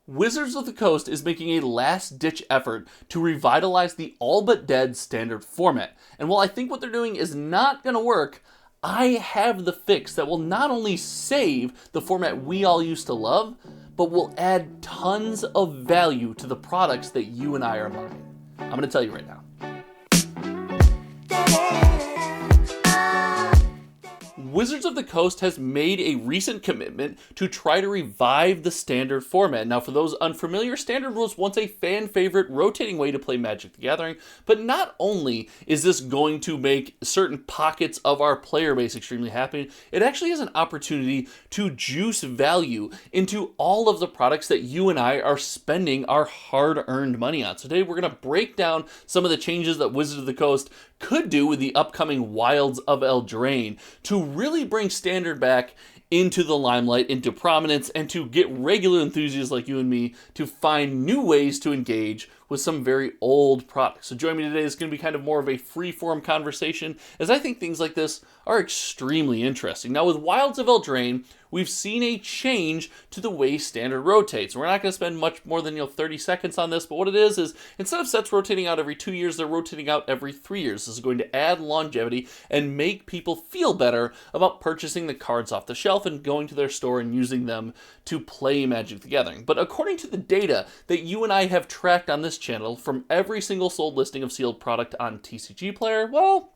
Wizards of the Coast is making a last-ditch effort to revitalize the all-but-dead standard format. And while I think what they're doing is not going to work, I have the fix that will not only save the format we all used to love, but will add tons of value to the products that you and I are buying. I'm going to tell you right now. Wizards of the Coast has made a recent commitment to try to revive the standard format. Now, for those unfamiliar, standard was once a fan favorite rotating way to play Magic the Gathering, but not only is this going to make certain pockets of our player base extremely happy, it actually has an opportunity to juice value into all of the products that you and I are spending our hard-earned money on. So today we're going to break down some of the changes that Wizards of the Coast could do with the upcoming Wilds of Eldraine to really bring standard back into the limelight, into prominence, and to get regular enthusiasts like you and me to find new ways to engage with some very old products. So join me today. It's going to be kind of more of a free-form conversation, as I think things like this are extremely interesting. Now, with Wilds of Eldraine, we've seen a change to the way standard rotates. We're not going to spend much more than 30 seconds on this, but what it is instead of sets rotating out every 2 years, they're rotating out every 3 years. This is going to add longevity and make people feel better about purchasing the cards off the shelf and going to their store and using them to play Magic the Gathering. But according to the data that you and I have tracked on this channel from every single sold listing of sealed product on TCG Player, well,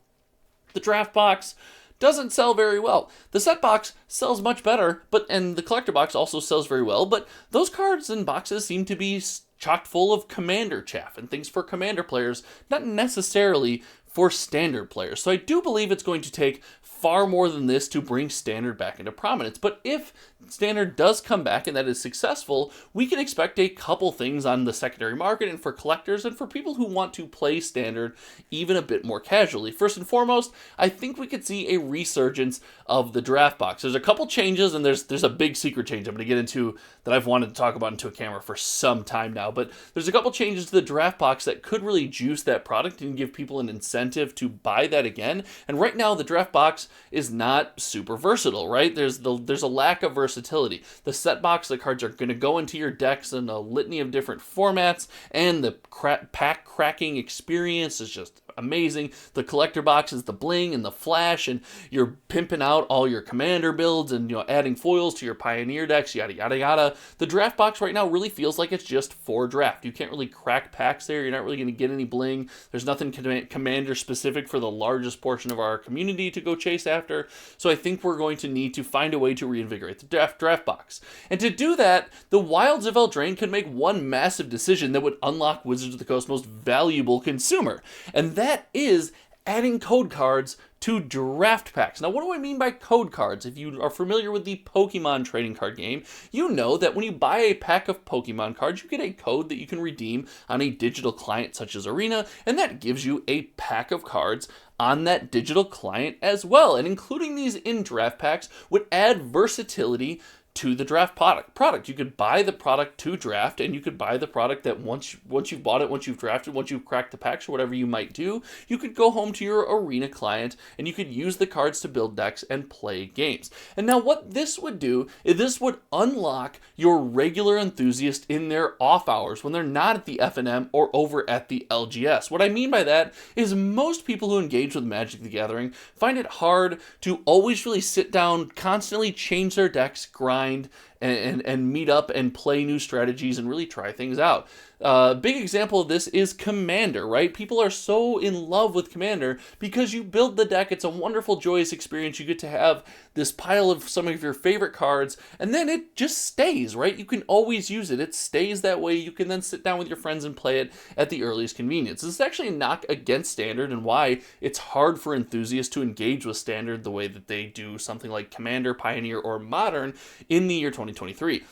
the draft box doesn't sell very well. The set box sells much better, and the collector box also sells very well, but those cards and boxes seem to be chock full of commander chaff and things for commander players, not necessarily for standard players. So I do believe it's going to take far more than this to bring standard back into prominence. But if standard does come back and that is successful, we can expect a couple things on the secondary market and for collectors and for people who want to play standard even a bit more casually. First and foremost, I think we could see a resurgence of the draft box. There's a couple changes, and there's a big secret change I'm going to get into that I've wanted to talk about into a camera for some time now. But there's a couple changes to the draft box that could really juice that product and give people an incentive to buy that again. And right now, the draft box is not super versatile, right? There's a lack of versatility. The set box, the cards are going to go into your decks in a litany of different formats, and the pack cracking experience is just amazing. The collector box is the bling and the flash, and you're pimping out all your commander builds and adding foils to your pioneer decks, yada yada yada. The draft box right now really feels like it's just for draft. You can't really crack packs there. You're not really going to get any bling. There's nothing commander specific for the largest portion of our community to go chase after. So I think we're going to need to find a way to reinvigorate the draft box. And to do that, the Wilds of Eldraine could make one massive decision that would unlock Wizards of the Coast's most valuable consumer, and that is adding code cards to draft packs. Now, what do I mean by code cards? If you are familiar with the Pokemon trading card game, you know that when you buy a pack of Pokemon cards, you get a code that you can redeem on a digital client such as Arena, and that gives you a pack of cards on that digital client as well. And including these in draft packs would add versatility to the draft product. You could buy the product to draft, and you could buy the product that once you've bought it, once you've drafted, once you've cracked the packs or whatever you might do, you could go home to your Arena client and you could use the cards to build decks and play games. And now what this would do is this would unlock your regular enthusiast in their off hours when they're not at the FNM or over at the LGS. What I mean by that is most people who engage with Magic the Gathering find it hard to always really sit down, constantly change their decks, grind, and meet up and play new strategies and really try things out. A big example of this is Commander, right? People are so in love with Commander because you build the deck. It's a wonderful, joyous experience. You get to have this pile of some of your favorite cards, and then it just stays, right? You can always use it. It stays that way. You can then sit down with your friends and play it at the earliest convenience. This is actually a knock against Standard and why it's hard for enthusiasts to engage with Standard the way that they do something like Commander, Pioneer, or Modern in the year 2023.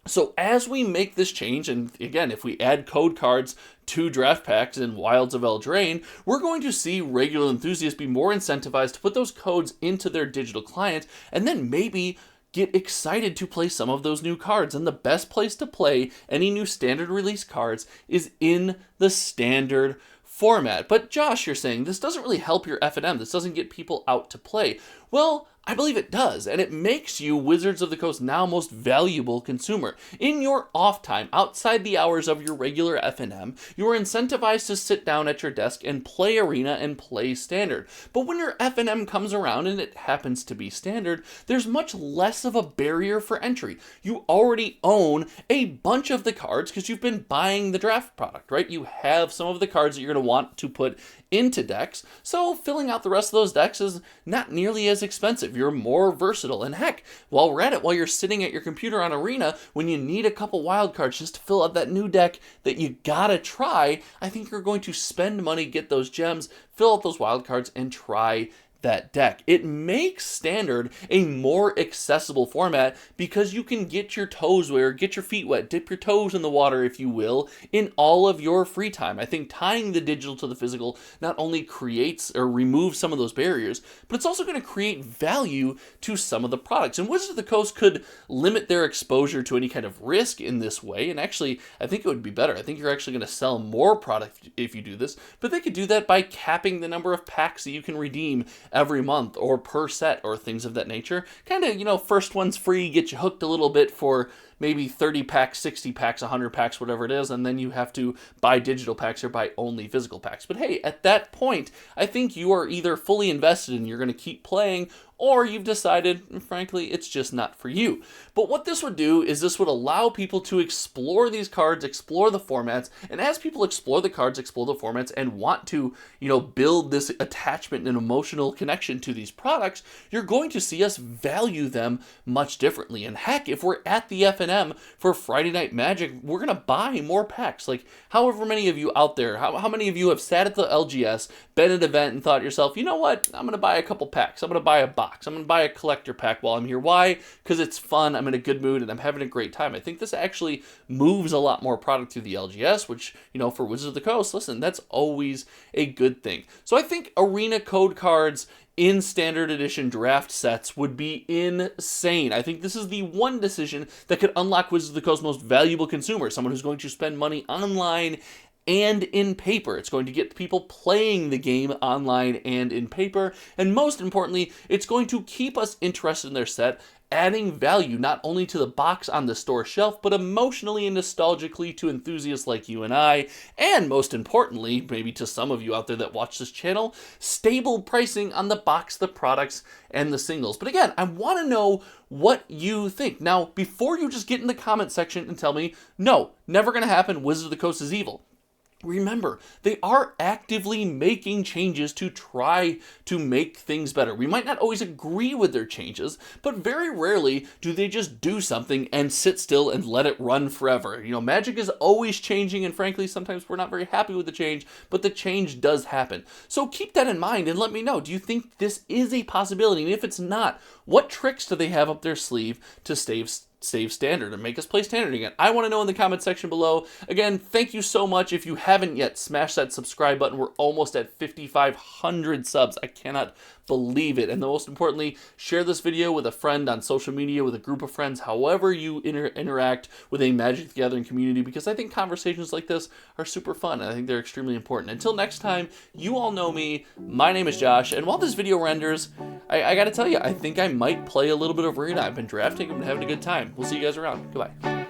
So as we make this change, and again, if we add code cards to draft packs in Wilds of Eldraine, we're going to see regular enthusiasts be more incentivized to put those codes into their digital client, and then maybe get excited to play some of those new cards. And the best place to play any new standard release cards is in the standard format. But Josh, you're saying this doesn't really help your FNM. This doesn't get people out to play. Well, I believe it does, and it makes you Wizards of the Coast now most valuable consumer. In your off time, outside the hours of your regular FNM, you are incentivized to sit down at your desk and play Arena and play Standard. But when your FNM comes around, and it happens to be Standard, there's much less of a barrier for entry. You already own a bunch of the cards because you've been buying the draft product, right? You have some of the cards that you're going to want to put into decks, so filling out the rest of those decks is not nearly as expensive. You're more versatile, and heck, while we're at it, while you're sitting at your computer on Arena, when you need a couple wild cards just to fill out that new deck that you gotta try, I think you're going to spend money, get those gems, fill out those wild cards, and try that deck. It makes Standard a more accessible format because you can get your toes wet, get your feet wet, dip your toes in the water, if you will, in all of your free time. I think tying the digital to the physical not only creates or removes some of those barriers, but it's also going to create value to some of the products. And Wizards of the Coast could limit their exposure to any kind of risk in this way, and actually, I think it would be better. I think you're actually going to sell more product if you do this, but they could do that by capping the number of packs that you can redeem every month or per set or things of that nature. Kind of, first one's free, get you hooked a little bit for maybe 30 packs, 60 packs, 100 packs, whatever it is, and then you have to buy digital packs or buy only physical packs. But hey, at that point, I think you are either fully invested and you're going to keep playing, or you've decided, frankly, it's just not for you. But what this would do is this would allow people to explore these cards, explore the formats, and as people explore the cards, explore the formats, and want to, build this attachment and emotional connection to these products, you're going to see us value them much differently. And heck, if we're at the FNM for Friday Night Magic, we're going to buy more packs. Like, however many of you out there, how many of you have sat at the LGS, been at an event, and thought to yourself, you know what, I'm going to buy a couple packs, I'm going to buy a box, I'm going to buy a collector pack while I'm here. Why? Because it's fun, I'm in a good mood, and I'm having a great time. I think this actually moves a lot more product through the LGS, which, for Wizards of the Coast, listen, that's always a good thing. So I think Arena code cards in Standard Edition draft sets would be insane. I think this is the one decision that could unlock Wizards of the Coast's most valuable consumer, someone who's going to spend money online and in paper. It's going to get people playing the game online and in paper, and most importantly, it's going to keep us interested in their set, adding value not only to the box on the store shelf, but emotionally and nostalgically to enthusiasts like you and I, and most importantly, maybe to some of you out there that watch this channel, stable pricing on the box, the products, and the singles. But again, I want to know what you think. Now, before you just get in the comment section and tell me, no, never going to happen, Wizards of the Coast is evil. Remember, they are actively making changes to try to make things better. We might not always agree with their changes, but very rarely do they just do something and sit still and let it run forever. Magic is always changing, and frankly, sometimes we're not very happy with the change, but the change does happen. So keep that in mind and let me know, do you think this is a possibility? And if it's not, what tricks do they have up their sleeve to save Standard and make us play Standard again? I want to know in the comment section below. Again, thank you so much. If you haven't yet, smash that subscribe button. We're almost at 5,500 subs. I cannot believe it. And most importantly, share this video with a friend on social media, with a group of friends, however you interact with a Magic the Gathering community, because I think conversations like this are super fun, and I think they're extremely important. Until next time, you all know me. My name is Josh, and while this video renders, I gotta tell you, I think I might play a little bit of Arena. I've been drafting and having a good time. We'll see you guys around. Goodbye.